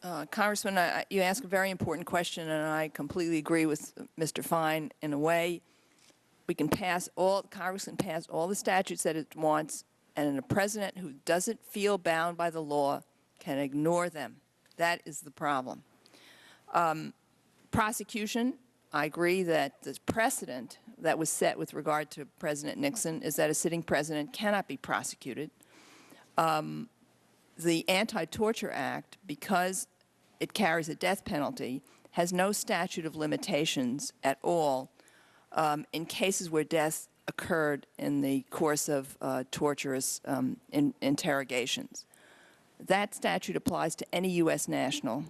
Congressman, you ask a very important question, and I completely agree with Mr. Fine. In a way, Congress can pass all the statutes that it wants, and a president who doesn't feel bound by the law can ignore them. That is the problem. Prosecution, I agree that the precedent that was set with regard to President Nixon is that a sitting president cannot be prosecuted. The Anti-Torture Act, because it carries a death penalty, has no statute of limitations at all in cases where death occurred in the course of torturous interrogations. That statute applies to any U.S. national.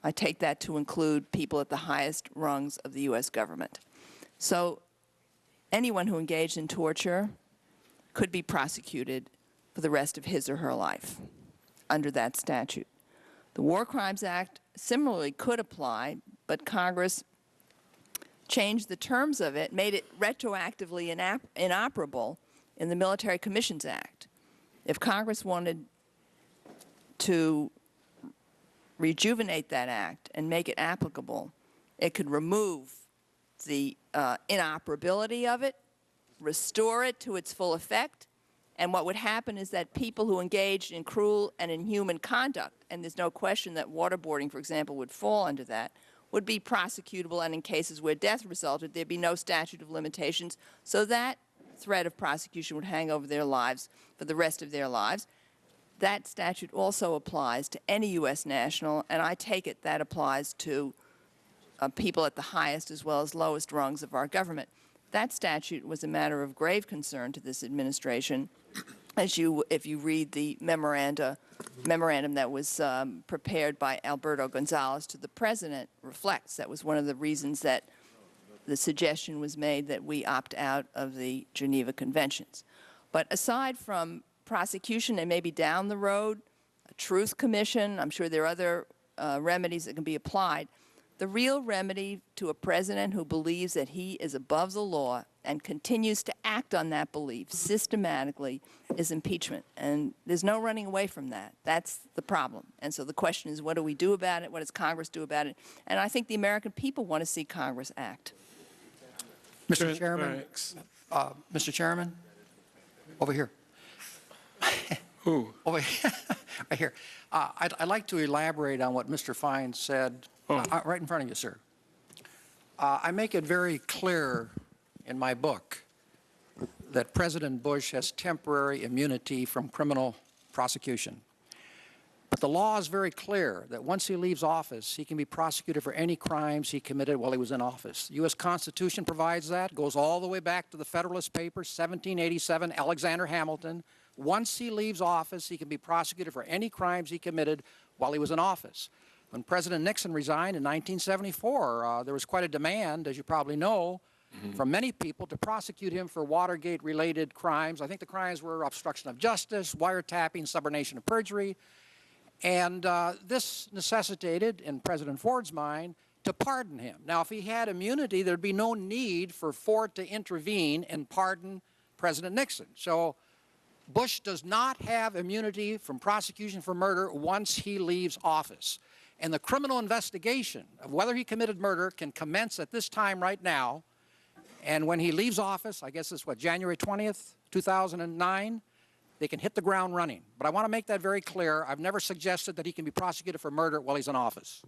I take that to include people at the highest rungs of the U.S. government. So anyone who engaged in torture could be prosecuted for the rest of his or her life under that statute. The War Crimes Act similarly could apply, but Congress changed the terms of it, made it retroactively inoperable in the Military Commissions Act. If Congress wanted to rejuvenate that act and make it applicable, it could remove the inoperability of it, restore it to its full effect, and what would happen is that people who engaged in cruel and inhuman conduct, and there's no question that waterboarding, for example, would fall under that, would be prosecutable, and in cases where death resulted, there'd be no statute of limitations, so that threat of prosecution would hang over their lives for the rest of their lives. That statute also applies to any U.S. national, and I take it that applies to people at the highest as well as lowest rungs of our government. That statute was a matter of grave concern to this administration, if you read the memorandum that was prepared by Alberto Gonzales to the President, reflects that was one of the reasons that the suggestion was made that we opt out of the Geneva Conventions. But aside from prosecution and maybe down the road, a truth commission, I'm sure there are other remedies that can be applied. The real remedy to a president who believes that he is above the law and continues to act on that belief systematically is impeachment. And there's no running away from that. That's the problem. And so the question is, what do we do about it? What does Congress do about it? And I think the American people want to see Congress act. Mr. Chairman, Mr. Chairman, over here. Who? Over here. Right here. I'd like to elaborate on what Mr. Fine said right in front of you, sir. I make it very clear in my book that President Bush has temporary immunity from criminal prosecution. But the law is very clear that once he leaves office, he can be prosecuted for any crimes he committed while he was in office. The U.S. Constitution provides that, goes all the way back to the Federalist Papers, 1787, Alexander Hamilton. Once he leaves office, he can be prosecuted for any crimes he committed while he was in office. When President Nixon resigned in 1974, there was quite a demand, as you probably know, from many people to prosecute him for Watergate-related crimes. I think the crimes were obstruction of justice, wiretapping, subornation of perjury. And this necessitated, in President Ford's mind, to pardon him. Now, if he had immunity, there'd be no need for Ford to intervene and pardon President Nixon. So Bush does not have immunity from prosecution for murder once he leaves office. And the criminal investigation of whether he committed murder can commence at this time right now. And when he leaves office, I guess it's what, January 20th, 2009, they can hit the ground running. But I want to make that very clear. I've never suggested that he can be prosecuted for murder while he's in office.